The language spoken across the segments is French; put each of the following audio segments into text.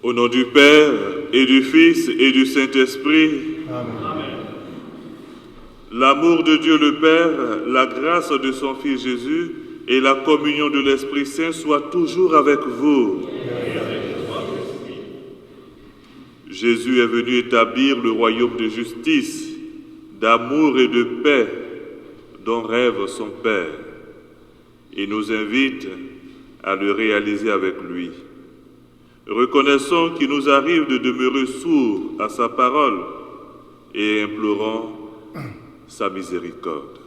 Au nom du Père, et du Fils, et du Saint-Esprit. Amen. L'amour de Dieu le Père, la grâce de son Fils Jésus et la communion de l'Esprit Saint soient toujours avec vous. Jésus est venu établir le royaume de justice, d'amour et de paix dont rêve son Père. Il nous invite à le réaliser avec lui. Reconnaissons qu'il nous arrive de demeurer sourds à sa parole et implorons sa miséricorde.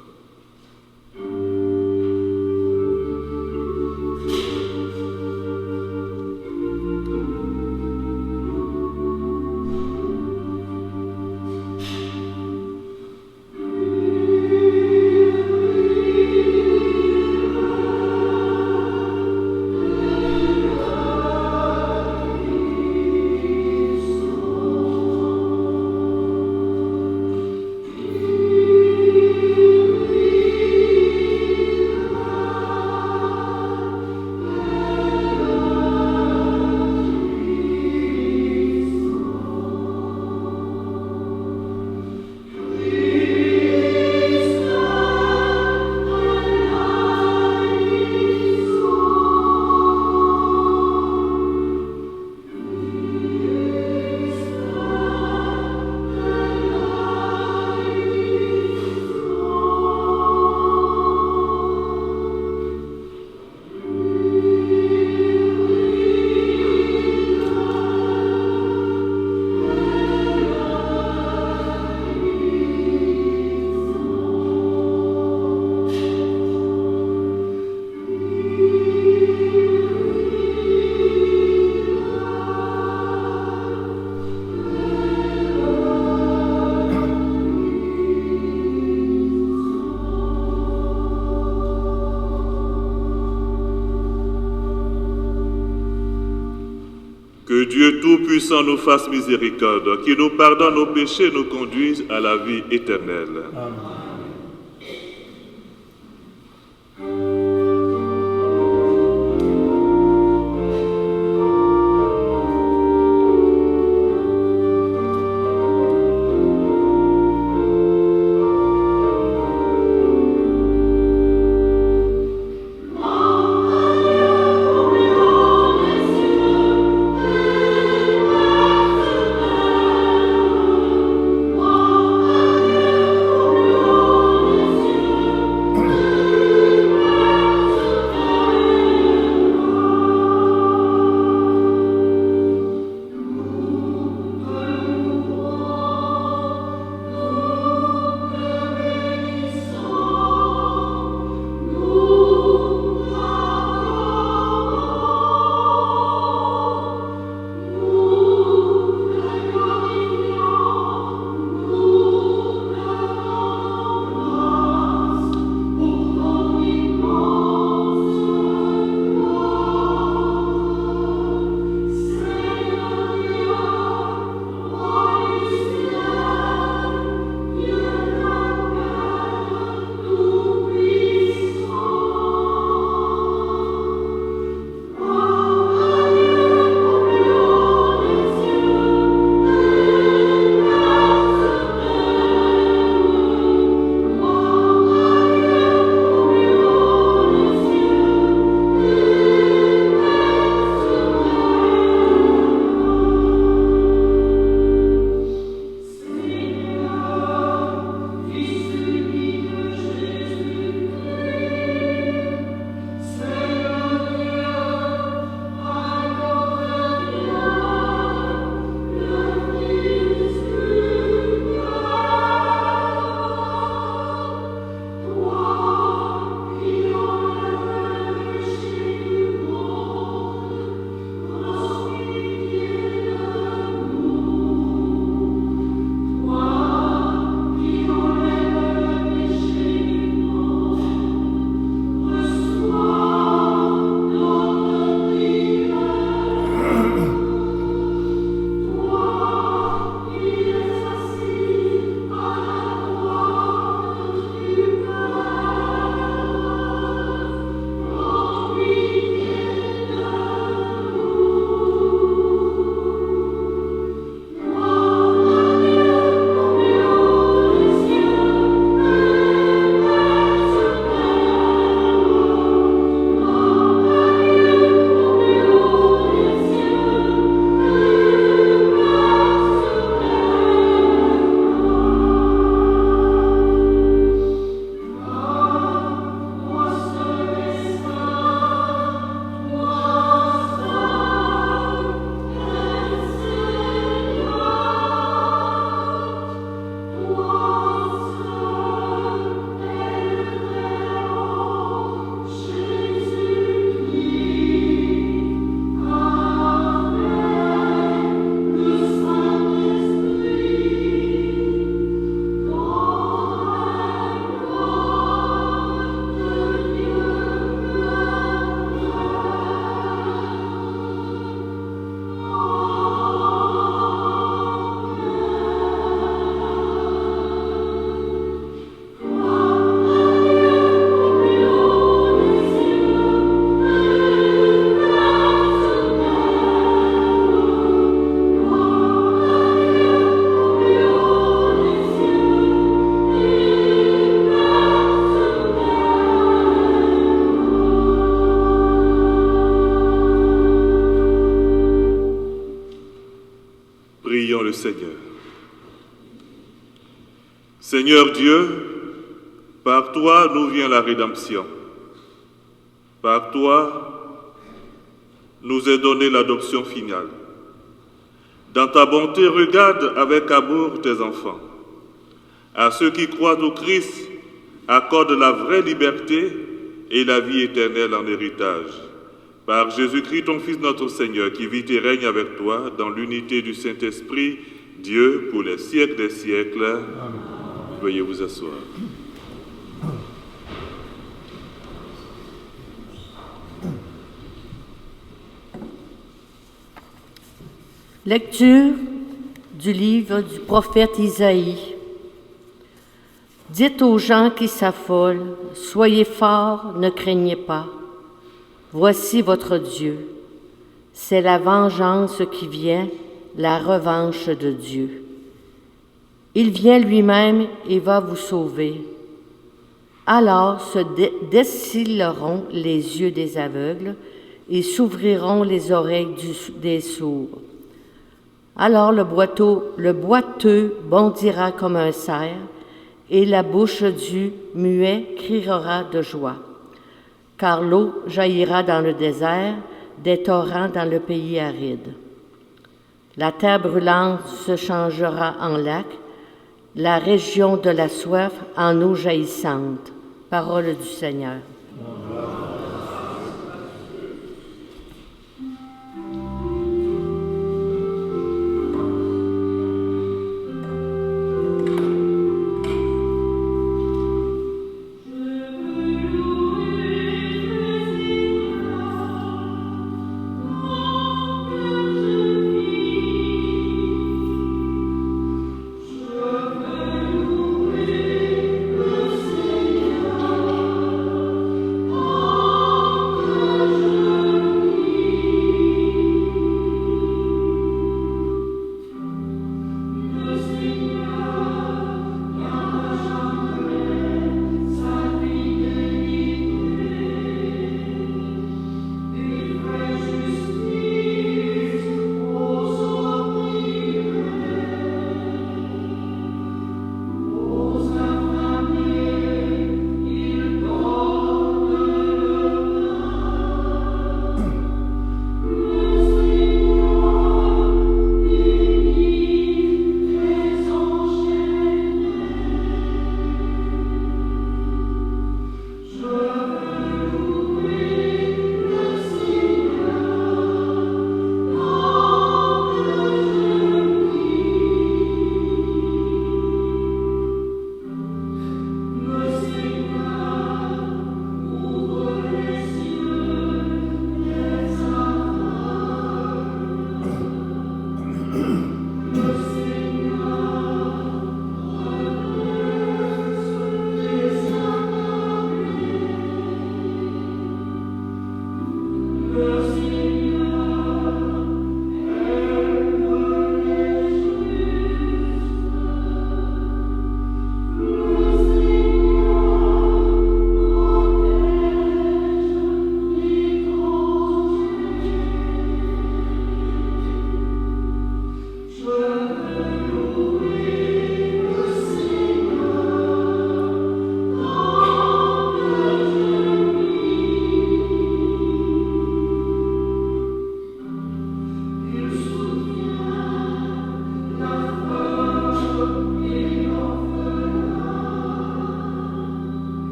Que Dieu Tout-Puissant nous fasse miséricorde, qu'il nous pardonne nos péchés et nous conduise à la vie éternelle. Amen. Amen. le Seigneur. Seigneur Dieu, par toi nous vient la rédemption. Par toi nous est donnée l'adoption finale. Dans ta bonté, regarde avec amour tes enfants. À ceux qui croient au Christ, accorde la vraie liberté et la vie éternelle en héritage. Par Jésus-Christ, ton Fils, notre Seigneur, qui vit et règne avec toi dans l'unité du Saint-Esprit, Dieu, pour les siècles des siècles. Amen. Veuillez vous asseoir. Lecture du livre du prophète Isaïe. Dites aux gens qui s'affolent, soyez forts, ne craignez pas. Voici votre Dieu. C'est la vengeance qui vient, la revanche de Dieu. Il vient lui-même et va vous sauver. Alors se descilleront les yeux des aveugles et s'ouvriront les oreilles des sourds. Alors le boiteux bondira comme un cerf, et la bouche du muet criera de joie. Car l'eau jaillira dans le désert, des torrents dans le pays aride. La terre brûlante se changera en lac, la région de la soif en eau jaillissante. Parole du Seigneur.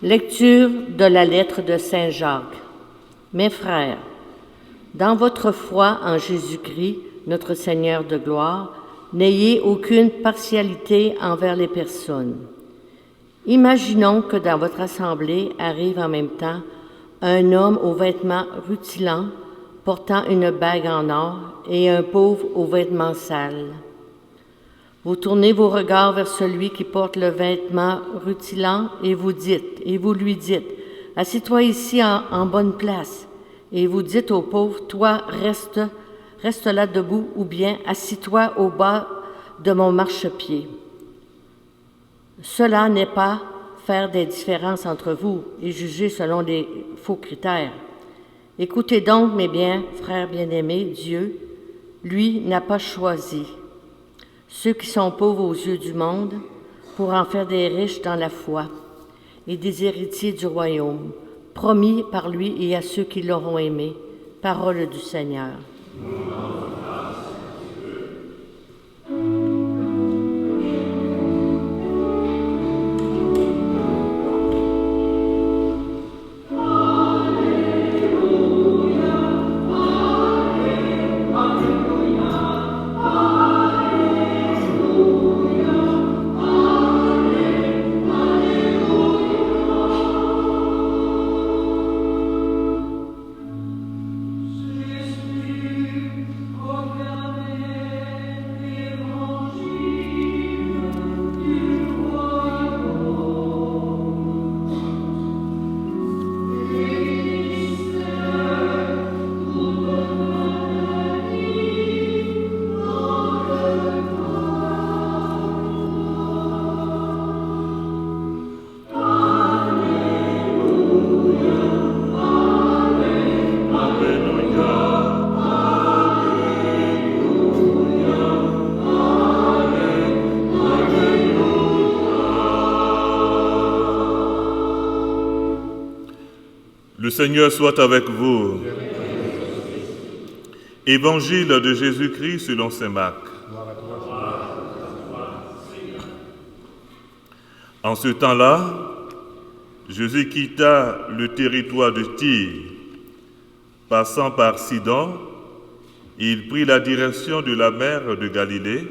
Lecture de la lettre de Saint Jacques. Mes frères, dans votre foi en Jésus-Christ, notre Seigneur de gloire, N'ayez aucune partialité envers les personnes. Imaginons que dans votre assemblée arrive en même temps un homme aux vêtements rutilants, portant une bague en or, et un pauvre aux vêtements sales. Vous tournez vos regards vers celui qui porte le vêtement rutilant et vous lui dites, « Assieds-toi ici en bonne place. » Et vous dites au pauvre, « Toi, reste là debout, ou bien assis-toi au bas de mon marchepied. » Cela n'est pas faire des différences entre vous et juger selon des faux critères. Écoutez donc, mes frères bien-aimés, Dieu, lui, n'a pas choisi ceux qui sont pauvres aux yeux du monde pour en faire des riches dans la foi et des héritiers du royaume, promis par lui et à ceux qui l'auront aimé. Parole du Seigneur. Le Seigneur soit avec vous. Évangile de Jésus-Christ selon saint Marc. En ce temps-là, Jésus quitta le territoire de Tyr, passant par Sidon, il prit la direction de la mer de Galilée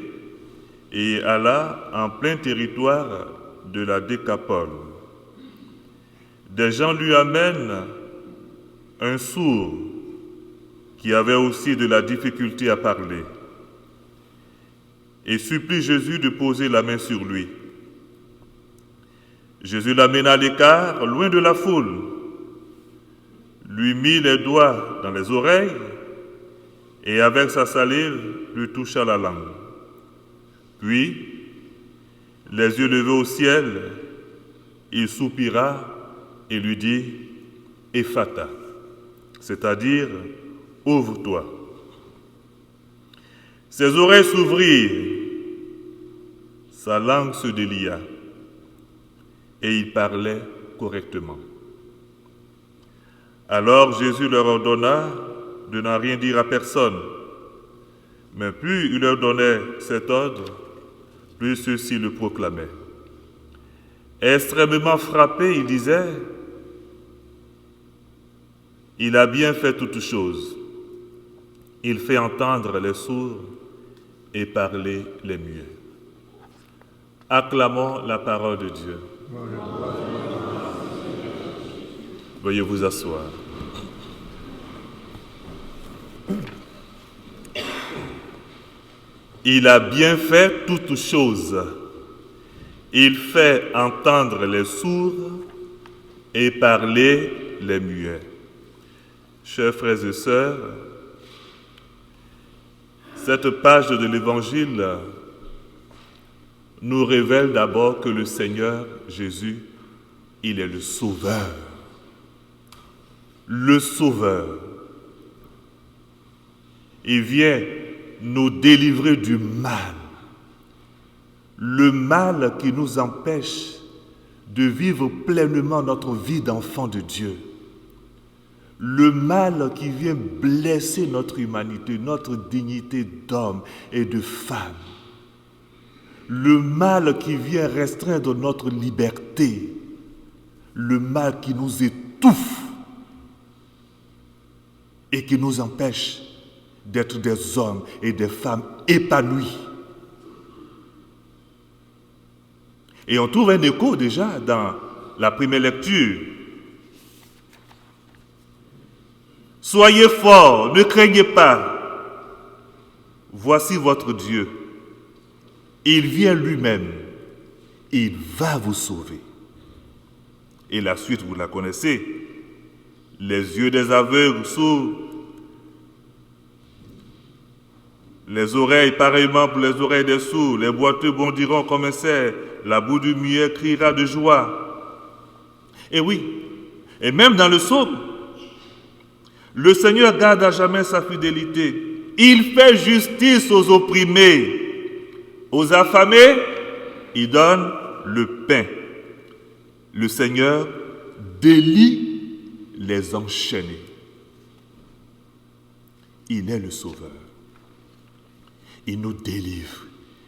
et alla en plein territoire de la Décapole. Des gens lui amènent un sourd qui avait aussi de la difficulté à parler et supplie Jésus de poser la main sur lui. Jésus l'amena à l'écart, loin de la foule, lui mit les doigts dans les oreilles et avec sa salive lui toucha la langue. Puis, les yeux levés au ciel, il soupira et lui dit « Ephata », c'est-à-dire « Ouvre-toi ». Ses oreilles s'ouvrirent, sa langue se délia et il parlait correctement. Alors Jésus leur ordonna de n'en rien dire à personne, mais plus il leur donnait cet ordre, plus ceux-ci le proclamaient. Extrêmement frappé, il disait « Il a bien fait toutes choses. Il fait entendre les sourds et parler les muets. » Acclamons la parole de Dieu. Veuillez vous asseoir. Il a bien fait toutes choses. Il fait entendre les sourds et parler les muets. Chers frères et sœurs, cette page de l'Évangile nous révèle d'abord que le Seigneur Jésus, il est le Sauveur. Le Sauveur. Il vient nous délivrer du mal. Le mal qui nous empêche de vivre pleinement notre vie d'enfant de Dieu. Le mal qui vient blesser notre humanité, notre dignité d'homme et de femme. Le mal qui vient restreindre notre liberté. Le mal qui nous étouffe et qui nous empêche d'être des hommes et des femmes épanouis Et on trouve un écho déjà dans la première lecture. Soyez forts, ne craignez pas. Voici votre Dieu. Il vient lui-même. Il va vous sauver. Et la suite, vous la connaissez. Les yeux des aveugles s'ouvrent. Les oreilles, pareillement pour les oreilles des sourds. Les boiteux bondiront comme un cerf. La bouche du muet criera de joie. Et oui, et même dans le psaume, le Seigneur garde à jamais sa fidélité. Il fait justice aux opprimés. Aux affamés, il donne le pain. Le Seigneur délie les enchaînés. Il est le Sauveur. Il nous délivre.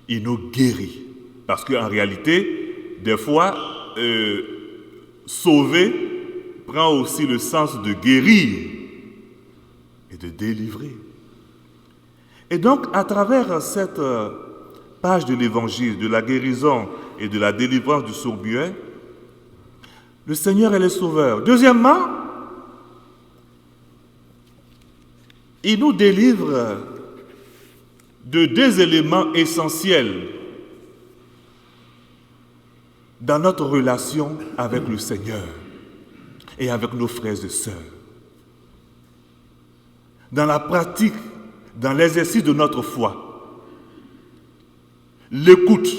Il nous guérit. Parce qu'en réalité, des fois, sauver prend aussi le sens de guérir et de délivrer. Et donc, à travers cette page de l'Évangile, de la guérison et de la délivrance du sourd-muet, le Seigneur est le Sauveur. Deuxièmement, il nous délivre de deux éléments essentiels dans notre relation avec le Seigneur et avec nos frères et sœurs. Dans la pratique, dans l'exercice de notre foi, l'écoute,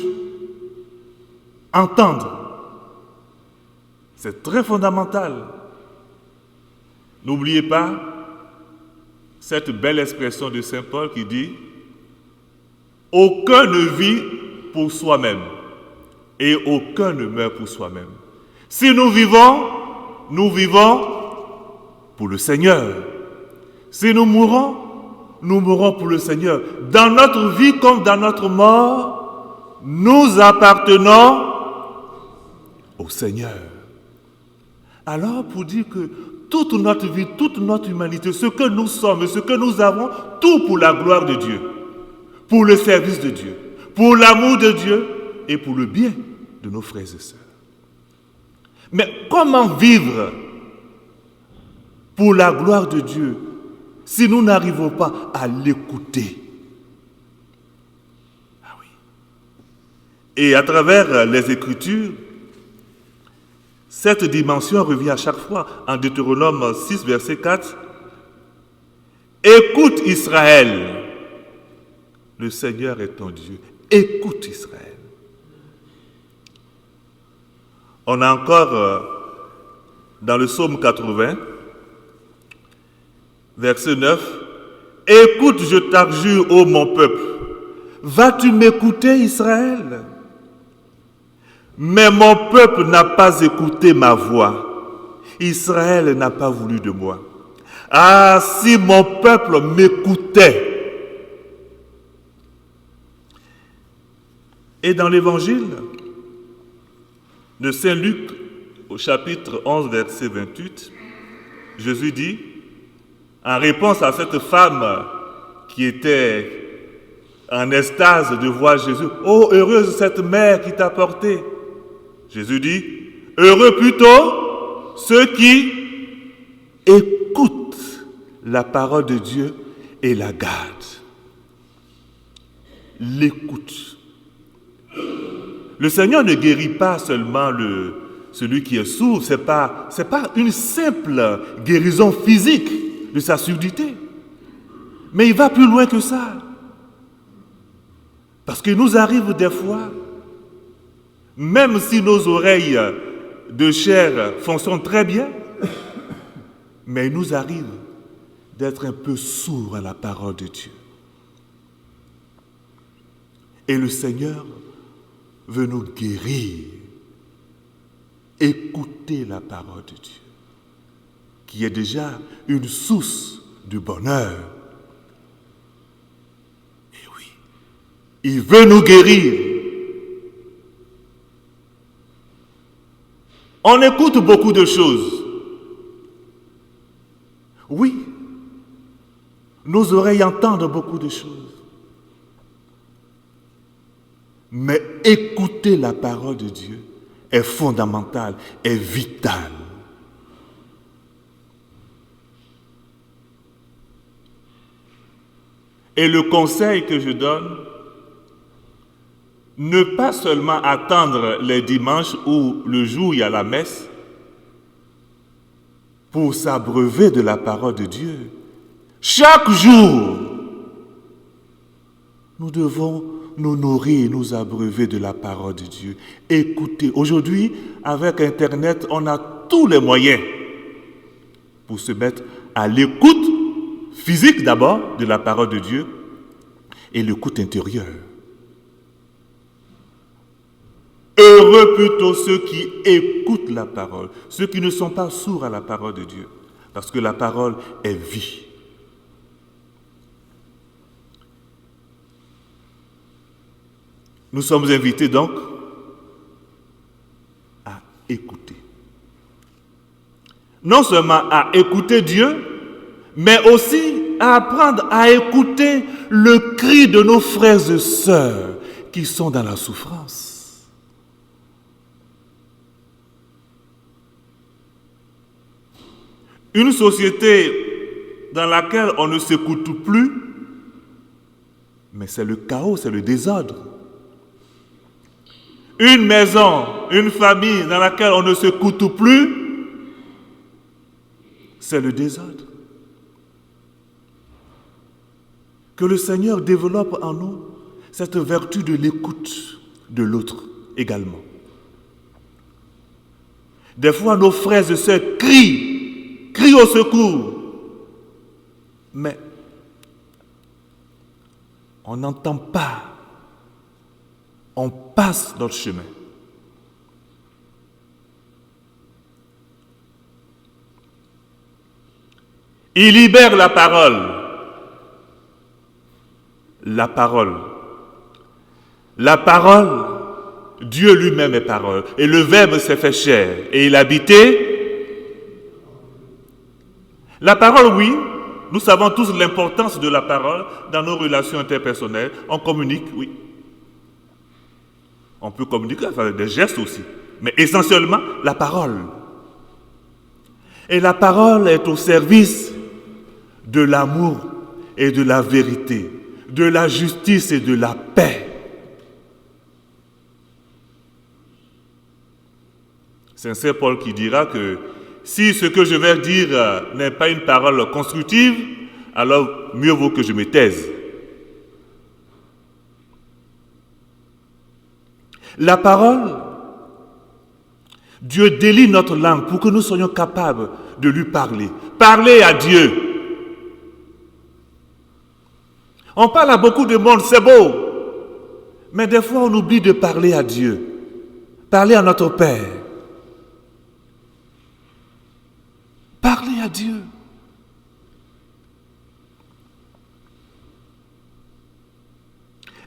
entendre, c'est très fondamental. N'oubliez pas cette belle expression de Saint Paul qui dit « Aucun ne vit pour soi-même et aucun ne meurt pour soi-même. Si nous vivons pour le Seigneur. Si nous mourrons pour le Seigneur. Dans notre vie comme dans notre mort, nous appartenons au Seigneur. » Alors, pour dire que toute notre vie, toute notre humanité, ce que nous sommes, ce que nous avons, tout pour la gloire de Dieu, pour le service de Dieu, pour l'amour de Dieu et pour le bien de nos frères et sœurs. Mais comment vivre pour la gloire de Dieu si nous n'arrivons pas à l'écouter? Ah oui. Et à travers les Écritures, cette dimension revient à chaque fois en Deutéronome 6, verset 4. Écoute Israël, le Seigneur est ton Dieu. Écoute Israël. On a encore dans le psaume 80, verset 9. Écoute, je t'adjure, ô mon peuple. Vas-tu m'écouter, Israël? Mais mon peuple n'a pas écouté ma voix. Israël n'a pas voulu de moi. Ah, si mon peuple m'écoutait. Et dans l'évangile de Saint Luc, au chapitre 11, verset 28, Jésus dit, en réponse à cette femme qui était en extase de voir Jésus, « Oh, heureuse cette mère qui t'a porté !» Jésus dit, « Heureux plutôt ceux qui écoutent la parole de Dieu et la gardent. » L'écoute. Le Seigneur ne guérit pas seulement celui qui est sourd, ce n'est pas une simple guérison physique de sa surdité. Mais il va plus loin que ça. Parce qu'il nous arrive des fois, même si nos oreilles de chair fonctionnent très bien, mais il nous arrive d'être un peu sourds à la parole de Dieu. Et le Seigneur veut nous guérir. Écouter la parole de Dieu, qui est déjà une source de bonheur. Et oui, il veut nous guérir. On écoute beaucoup de choses. Oui, nos oreilles entendent beaucoup de choses. Mais écouter écouter la parole de Dieu est fondamental, est vital. Et le conseil que je donne, ne pas seulement attendre les dimanches ou le jour où il y a la messe pour s'abreuver de la parole de Dieu. Chaque jour, nous devons nous nourrir, nous abreuver de la parole de Dieu. Écoutez, aujourd'hui, avec Internet, on a tous les moyens pour se mettre à l'écoute physique d'abord de la parole de Dieu et l'écoute intérieure. Heureux plutôt ceux qui écoutent la parole, ceux qui ne sont pas sourds à la parole de Dieu, parce que la parole est vie. Nous sommes invités donc à écouter. Non seulement à écouter Dieu, mais aussi à apprendre à écouter le cri de nos frères et sœurs qui sont dans la souffrance. Une société dans laquelle on ne s'écoute plus, mais c'est le chaos, c'est le désordre. Une maison, une famille dans laquelle on ne s'écoute plus, c'est le désordre. Que le Seigneur développe en nous cette vertu de l'écoute de l'autre également. Des fois, nos frères et sœurs crient au secours, mais on n'entend pas. On passe notre chemin. Il libère la parole. La parole. La parole, Dieu lui-même est parole. Et le Verbe s'est fait chair. Et il habitait. La parole, oui, nous savons tous l'importance de la parole dans nos relations interpersonnelles. On communique, oui. On peut communiquer avec des gestes aussi, mais essentiellement la parole. Et la parole est au service de l'amour et de la vérité, de la justice et de la paix. C'est Saint Paul qui dira que si ce que je vais dire n'est pas une parole constructive, alors mieux vaut que je me taise. La parole, Dieu délie notre langue pour que nous soyons capables de lui parler. Parler à Dieu. On parle à beaucoup de monde, c'est beau. Mais des fois, on oublie de parler à Dieu. Parler à notre Père. Parler à Dieu.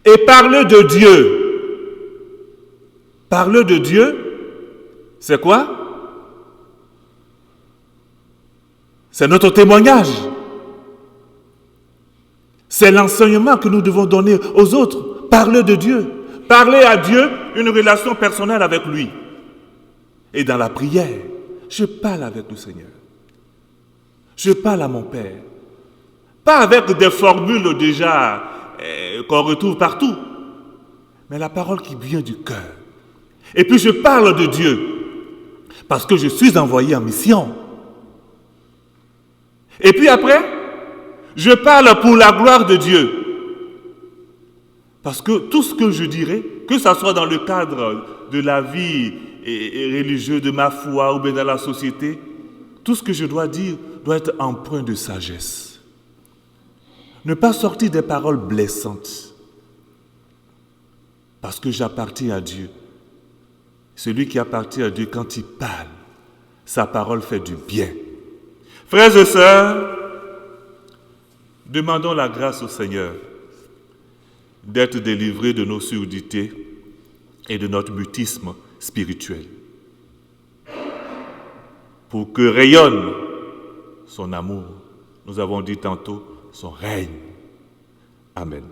Et parler de Dieu. Parler de Dieu, c'est quoi? C'est notre témoignage. C'est l'enseignement que nous devons donner aux autres. Parler de Dieu. Parler à Dieu, une relation personnelle avec lui. Et dans la prière, je parle avec le Seigneur. Je parle à mon Père. Pas avec des formules déjà qu'on retrouve partout, mais la parole qui vient du cœur. Et puis je parle de Dieu, parce que je suis envoyé en mission. Et puis après, je parle pour la gloire de Dieu. Parce que tout ce que je dirai, que ce soit dans le cadre de la vie religieuse, de ma foi ou bien dans la société, tout ce que je dois dire doit être empreint de sagesse. Ne pas sortir des paroles blessantes. Parce que j'appartiens à Dieu. Celui qui appartient à Dieu, quand il parle, sa parole fait du bien. Frères et sœurs, demandons la grâce au Seigneur d'être délivrés de nos surdités et de notre mutisme spirituel, pour que rayonne son amour. Nous avons dit tantôt son règne. Amen.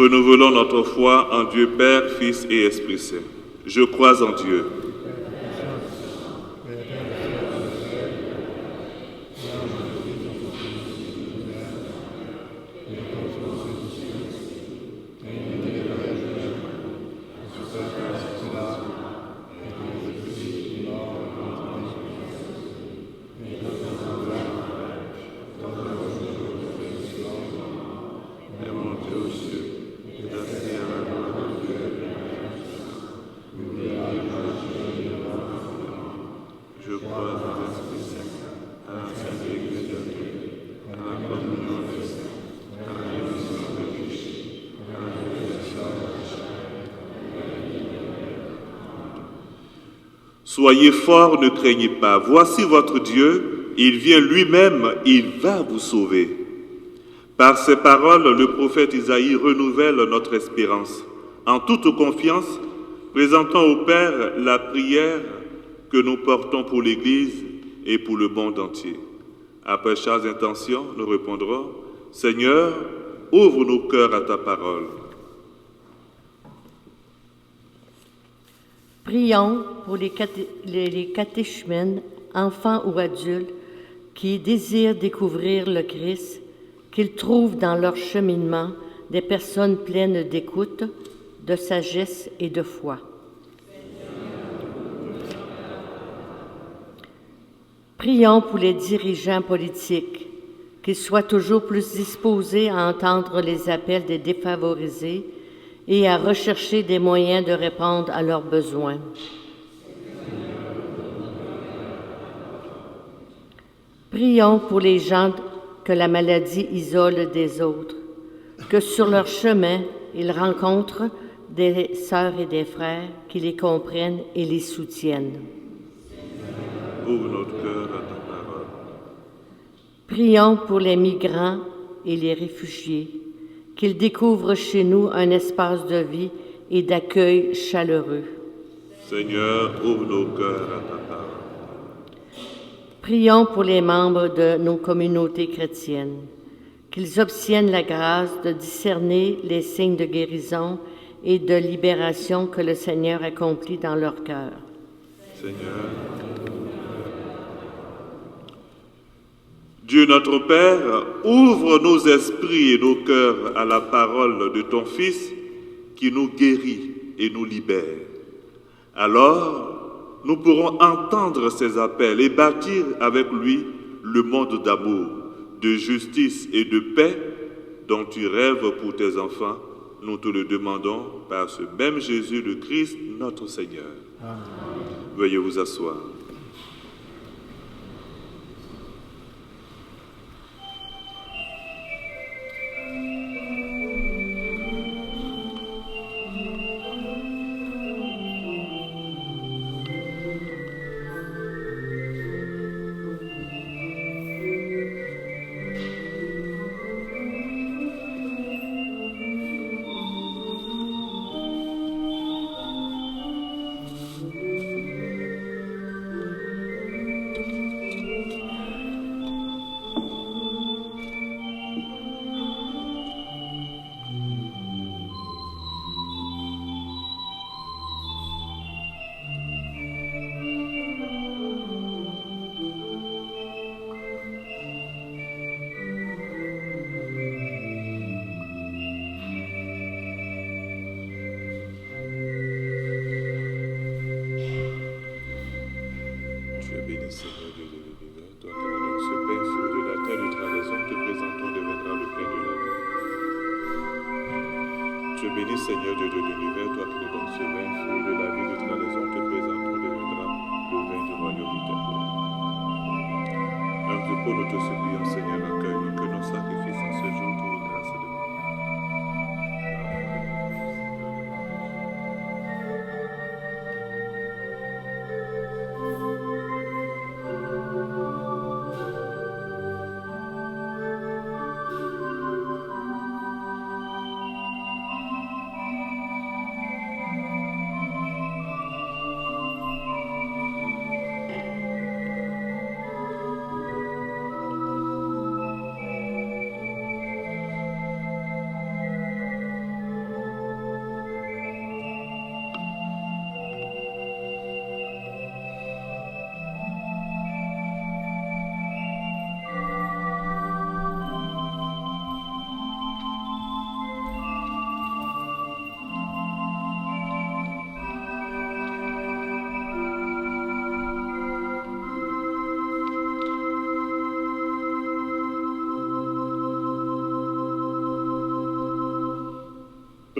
Renouvelons notre foi en Dieu Père, Fils et Esprit Saint. Je crois en Dieu. Soyez forts, ne craignez pas. Voici votre Dieu, il vient lui-même, il va vous sauver. Par ces paroles, le prophète Isaïe renouvelle notre espérance. En toute confiance, présentons au Père la prière que nous portons pour l'Église et pour le monde entier. Après chaque intention, nous répondrons, Seigneur, ouvre nos cœurs à ta parole. Prions pour les catéchumènes, enfants ou adultes, qui désirent découvrir le Christ, qu'ils trouvent dans leur cheminement des personnes pleines d'écoute, de sagesse et de foi. Prions pour les dirigeants politiques, qu'ils soient toujours plus disposés à entendre les appels des défavorisés et à rechercher des moyens de répondre à leurs besoins. Prions pour les gens que la maladie isole des autres, que sur leur chemin, ils rencontrent des sœurs et des frères qui les comprennent et les soutiennent. Ouvre notre cœur à ta parole. Prions pour les migrants et les réfugiés, qu'ils découvrent chez nous un espace de vie et d'accueil chaleureux. Seigneur, ouvre nos cœurs à ta parole. Prions pour les membres de nos communautés chrétiennes, qu'ils obtiennent la grâce de discerner les signes de guérison et de libération que le Seigneur accomplit dans leur cœur. Seigneur, Dieu notre Père, ouvre nos esprits et nos cœurs à la parole de ton Fils qui nous guérit et nous libère. Alors, nous pourrons entendre ses appels et bâtir avec lui le monde d'amour, de justice et de paix dont tu rêves pour tes enfants. Nous te le demandons par ce même Jésus le Christ, notre Seigneur. Amen. Veuillez vous asseoir. Seigneur Dieu de l'univers, toi qui nous donnes ce pain, fruit de la terre de trahison, te présentons deviendra le pain de la vie. Tu es béni, Seigneur Dieu de l'univers, toi qui nous donnes ce vin, fruit de la vie de trahison, te présentons deviendra le vin du royaume éternel. Même pour nous te supplions, Seigneur, accueille-nous, que nos sacrifices en ce jour trouvent grâce devant nous.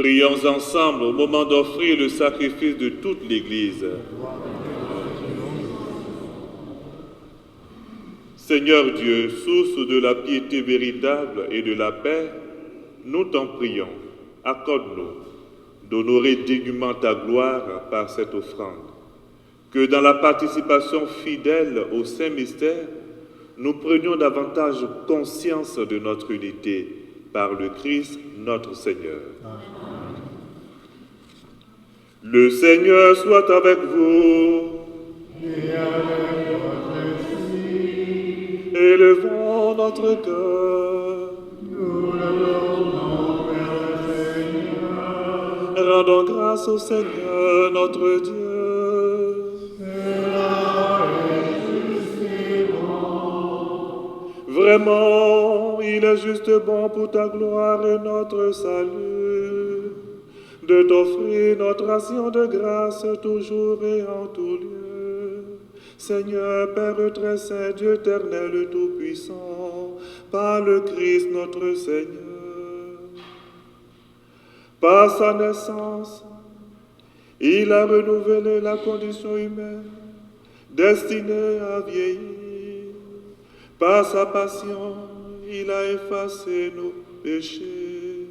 Prions ensemble au moment d'offrir le sacrifice de toute l'Église. Seigneur Dieu, source de la piété véritable et de la paix, nous t'en prions, accorde-nous d'honorer dignement ta gloire par cette offrande. Que dans la participation fidèle au Saint-Mystère, nous prenions davantage conscience de notre unité par le Christ notre Seigneur. Le Seigneur soit avec vous. Et avec votre esprit. Élevons notre cœur. Nous le tournons vers le Seigneur. Rendons grâce au Seigneur notre Dieu. Vraiment, il est juste bon pour ta gloire et notre salut de t'offrir notre ration de grâce toujours et en tout lieu. Seigneur, Père très saint, Dieu éternel tout-puissant, par le Christ notre Seigneur. Par sa naissance, il a renouvelé la condition humaine, destinée à vieillir. Par sa passion, il a effacé nos péchés.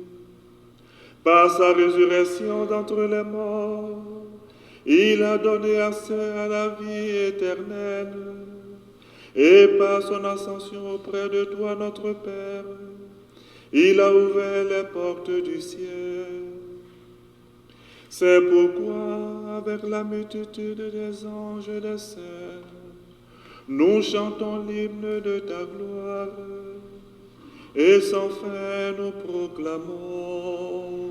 Par sa résurrection d'entre les morts, il a donné accès à la vie éternelle. Et par son ascension auprès de toi, notre Père, il a ouvert les portes du ciel. C'est pourquoi, avec la multitude des anges et des saints, nous chantons l'hymne de ta gloire et sans fin nous proclamons.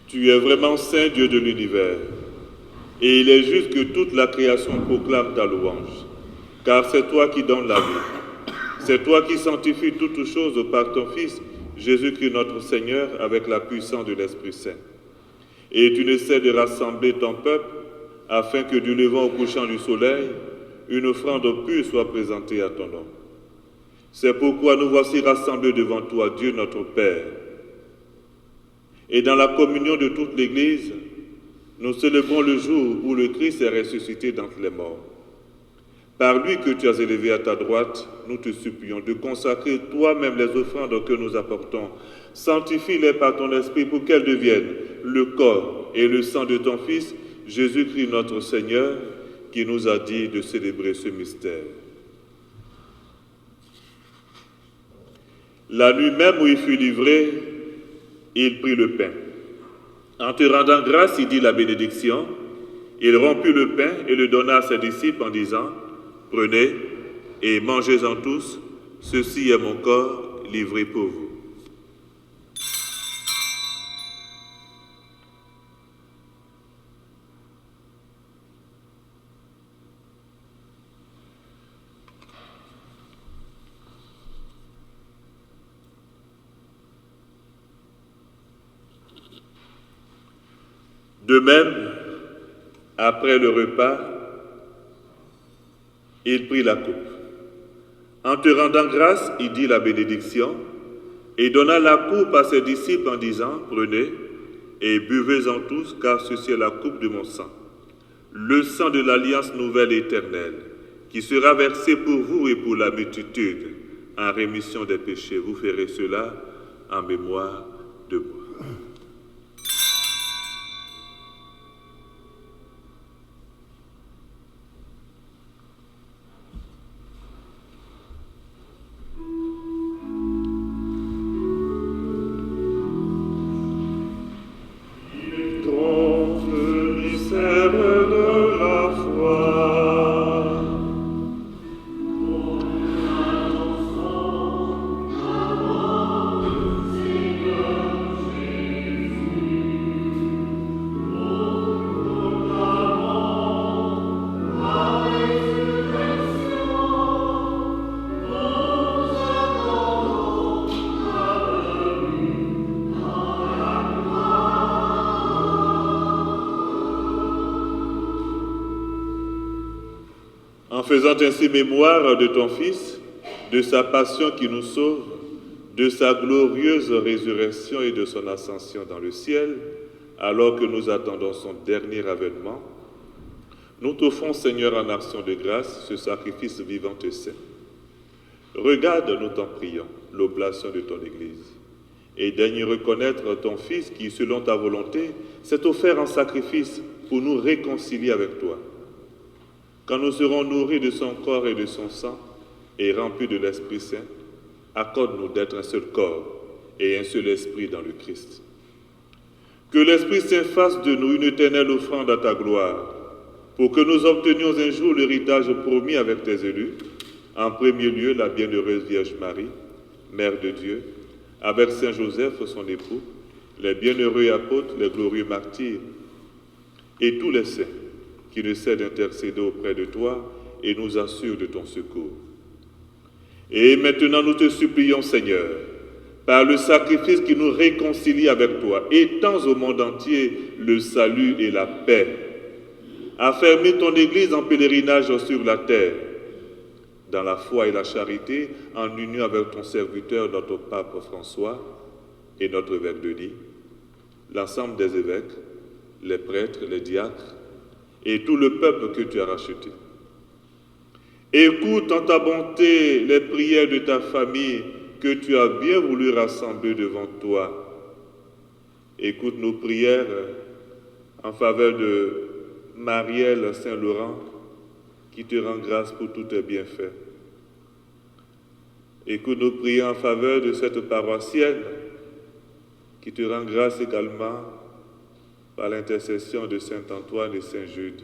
Tu es vraiment saint Dieu de l'univers, et il est juste que toute la création proclame ta louange, car c'est toi qui donnes la vie. C'est toi qui sanctifies toutes choses par ton Fils, Jésus-Christ notre Seigneur, avec la puissance de l'Esprit Saint. Et tu ne cesses de rassembler ton peuple, afin que du levant au couchant du soleil, une offrande pure soit présentée à ton nom. C'est pourquoi nous voici rassemblés devant toi, Dieu notre Père. Et dans la communion de toute l'Église, nous célébrons le jour où le Christ est ressuscité d'entre les morts. Par lui que tu as élevé à ta droite, nous te supplions de consacrer toi-même les offrandes que nous apportons. Sanctifie-les par ton esprit pour qu'elles deviennent le corps et le sang de ton Fils, Jésus-Christ notre Seigneur, qui nous a dit de célébrer ce mystère. La nuit même où il fut livré, il prit le pain. En te rendant grâce, il dit la bénédiction. Il rompit le pain et le donna à ses disciples en disant « Prenez et mangez-en tous, Ceci est mon corps livré pour vous. De même, après le repas, il prit la coupe. En te rendant grâce, il dit la bénédiction et donna la coupe à ses disciples en disant, prenez et buvez-en tous, car ceci est la coupe de mon sang, le sang de l'alliance nouvelle et éternelle, qui sera versé pour vous et pour la multitude en rémission des péchés. Vous ferez cela en mémoire de moi. En faisant ainsi mémoire de ton Fils, de sa passion qui nous sauve, de sa glorieuse résurrection et de son ascension dans le ciel, alors que nous attendons son dernier avènement, nous t'offrons, Seigneur, en action de grâce, ce sacrifice vivant et saint. Regarde, nous t'en prions, l'oblation de ton Église, et daigne reconnaître ton Fils qui, selon ta volonté, s'est offert en sacrifice pour nous réconcilier avec toi. Quand nous serons nourris de son corps et de son sang et remplis de l'Esprit Saint, accorde-nous d'être un seul corps et un seul esprit dans le Christ. Que l'Esprit Saint fasse de nous une éternelle offrande à ta gloire, pour que nous obtenions un jour l'héritage promis avec tes élus, en premier lieu la bienheureuse Vierge Marie, Mère de Dieu, avec Saint Joseph, son époux, les bienheureux apôtres, les glorieux martyrs, et tous les saints qui ne cessent d'intercéder auprès de toi et nous assurent de ton secours. Et maintenant nous te supplions, Seigneur, par le sacrifice qui nous réconcilie avec toi, étends au monde entier le salut et la paix. Affermis ton Église en pèlerinage sur la terre, dans la foi et la charité, en union avec ton serviteur, notre pape François et notre évêque Denis, l'ensemble des évêques, les prêtres, les diacres, et tout le peuple que tu as racheté. Écoute en ta bonté les prières de ta famille que tu as bien voulu rassembler devant toi. Écoute nos prières en faveur de Marielle Saint-Laurent qui te rend grâce pour tous tes bienfaits. Écoute nos prières en faveur de cette paroissienne qui te rend grâce également par l'intercession de Saint Antoine et Saint Jude.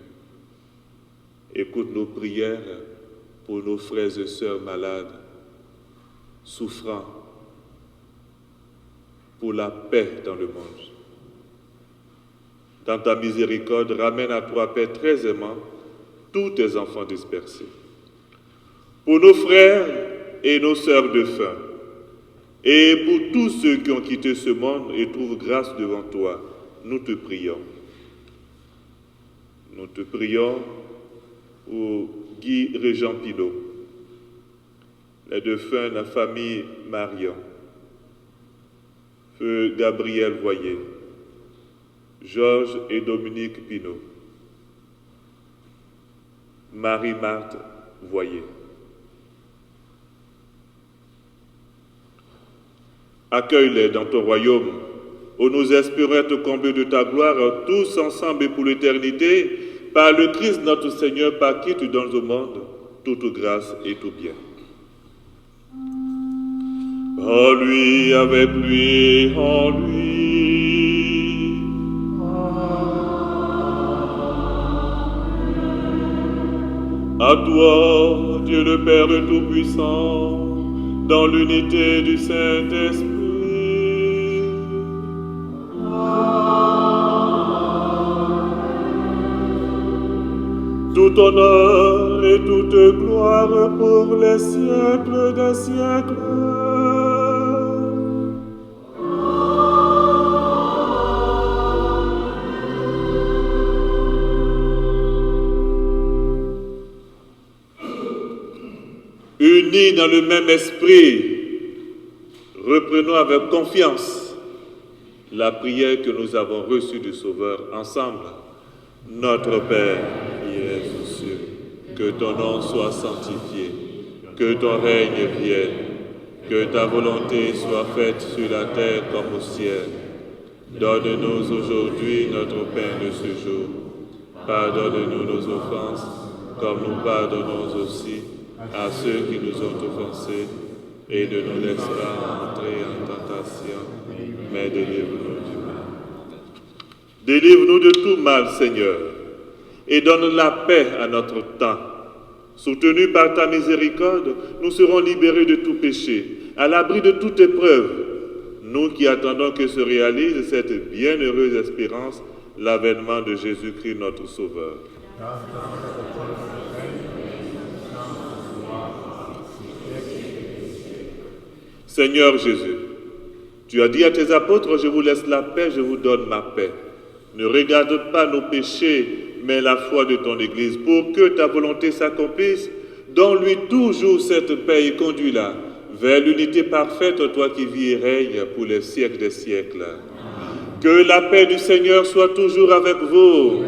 Écoute nos prières pour nos frères et sœurs malades, souffrant, pour la paix dans le monde. Dans ta miséricorde, ramène à toi, Père très aimant, tous tes enfants dispersés. Pour nos frères et nos sœurs de faim, et pour tous ceux qui ont quitté ce monde et trouvent grâce devant toi, nous te prions. Nous te prions pour Guy Régent Pilot, les défunts de la famille Marion, Feu Gabriel Voyer, Georges et Dominique Pinault, Marie-Marthe Voyer. Accueille-les dans ton royaume, où nous espérons être comblés de ta gloire, tous ensemble et pour l'éternité, par le Christ notre Seigneur, par qui tu donnes au monde toute grâce et tout bien. En lui, avec lui, en lui. À toi, Dieu le Père Tout-Puissant, dans l'unité du Saint-Esprit. Tout honneur et toute gloire pour les siècles des siècles. Unis dans le même esprit, reprenons avec confiance la prière que nous avons reçue du Sauveur ensemble. Notre Père, qui es aux cieux, que ton nom soit sanctifié, que ton règne vienne, que ta volonté soit faite sur la terre comme au ciel. Donne-nous aujourd'hui notre pain de ce jour. Pardonne-nous nos offenses, comme nous pardonnons aussi à ceux qui nous ont offensés, et ne nous laisse pas entrer en tentation, mais délivre-nous du mal. Délivre-nous de tout mal, Seigneur, et donne la paix à notre temps. Soutenus par ta miséricorde, nous serons libérés de tout péché, à l'abri de toute épreuve, nous qui attendons que se réalise cette bienheureuse espérance, l'avènement de Jésus-Christ notre Sauveur. Seigneur Jésus, tu as dit à tes apôtres, je vous laisse la paix, je vous donne ma paix. Ne regarde pas nos péchés, mais la foi de ton Église, pour que ta volonté s'accomplisse. Donne-lui toujours cette paix et conduis-la vers l'unité parfaite, toi qui vis et règnes pour les siècles des siècles. Que la paix du Seigneur soit toujours avec vous.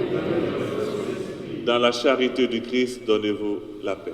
Dans la charité du Christ, donnez-vous la paix.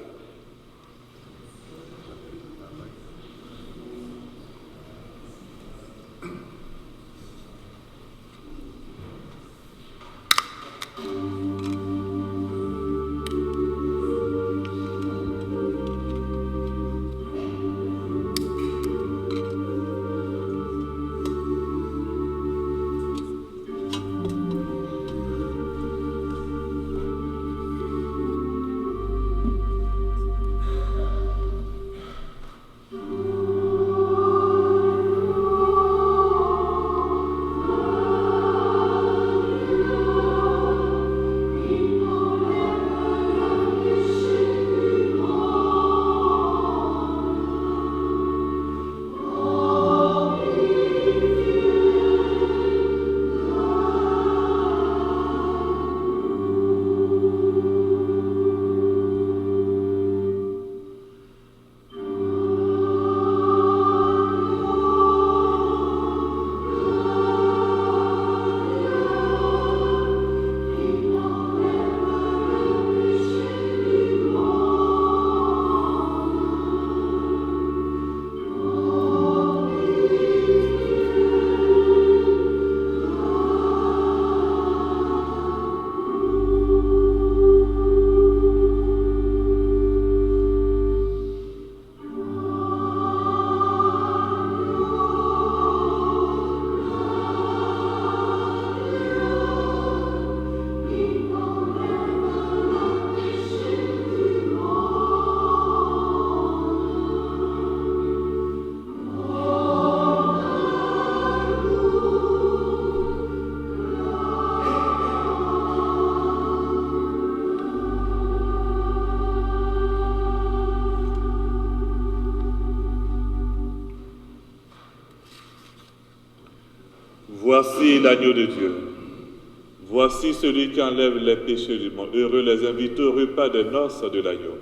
Voici l'agneau de Dieu. Voici celui qui enlève les péchés du monde. Heureux les invités au repas des noces de l'agneau.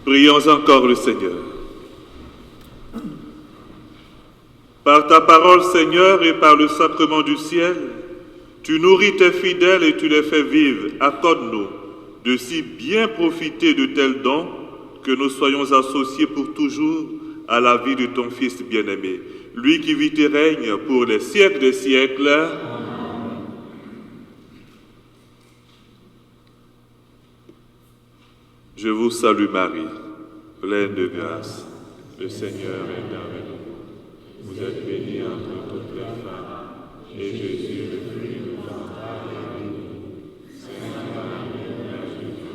Prions encore le Seigneur. Par ta parole, Seigneur, et par le sacrement du ciel, tu nourris tes fidèles et tu les fais vivre. Accorde-nous de si bien profiter de tels dons que nous soyons associés pour toujours à la vie de ton Fils bien-aimé, lui qui vit et règne pour les siècles des siècles. Amen. Je vous salue Marie, pleine de grâce. Le Seigneur est avec vous. Vous êtes bénie entre toutes les femmes, et Jésus, le fruit de votre entrailles, est béni. Sainte Marie, Mère de Dieu,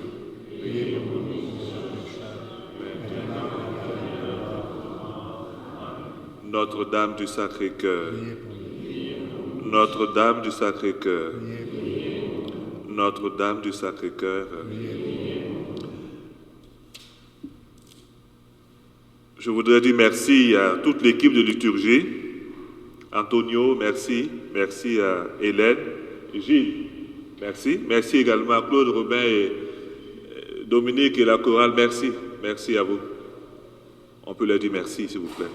priez pour nous pécheurs, maintenant et à l'heure de notre mort. Amen. Notre-Dame du Sacré-Cœur, Notre-Dame du Sacré-Cœur, Notre-Dame du Sacré-Cœur. Je voudrais dire merci à toute l'équipe de liturgie. Antonio, merci. Merci à Hélène. Gilles, merci. Merci également à Claude, Robin et Dominique et la chorale. Merci. Merci à vous. On peut leur dire merci, s'il vous plaît.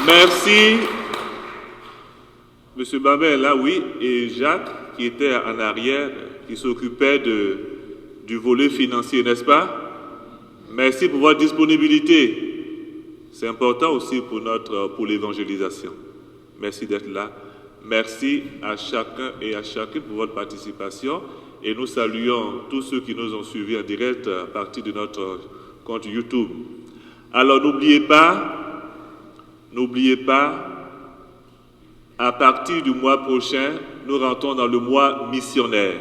Merci. Monsieur Babel, là, oui, et Jacques, qui était en arrière, qui s'occupait du volet financier, n'est-ce pas? Merci pour votre disponibilité. C'est important aussi pour l'évangélisation. Merci d'être là. Merci à chacun et à chacune pour votre participation. Et nous saluons tous ceux qui nous ont suivis en direct à partir de notre compte YouTube. Alors n'oubliez pas, à partir du mois prochain, nous rentrons dans le mois missionnaire.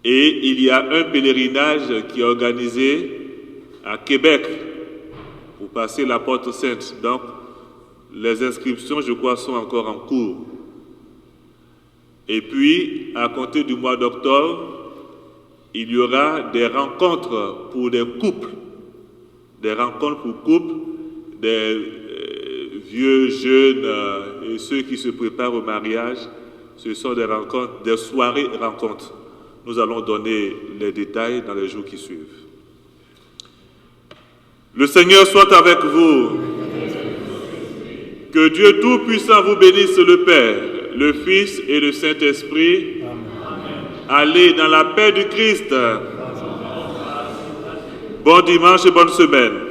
Et il y a un pèlerinage qui est organisé à Québec pour passer la Porte Sainte. Donc, les inscriptions, je crois, sont encore en cours. Et puis, à compter du mois d'octobre, il y aura des rencontres pour des couples. Des rencontres pour couples, des vieux, jeunes et ceux qui se préparent au mariage. Ce sont des rencontres, des soirées rencontres. Nous allons donner les détails dans les jours qui suivent. Le Seigneur soit avec vous. Que Dieu Tout-Puissant vous bénisse, le Père, le Fils et le Saint-Esprit. Allez dans la paix du Christ. Bon dimanche et bonne semaine.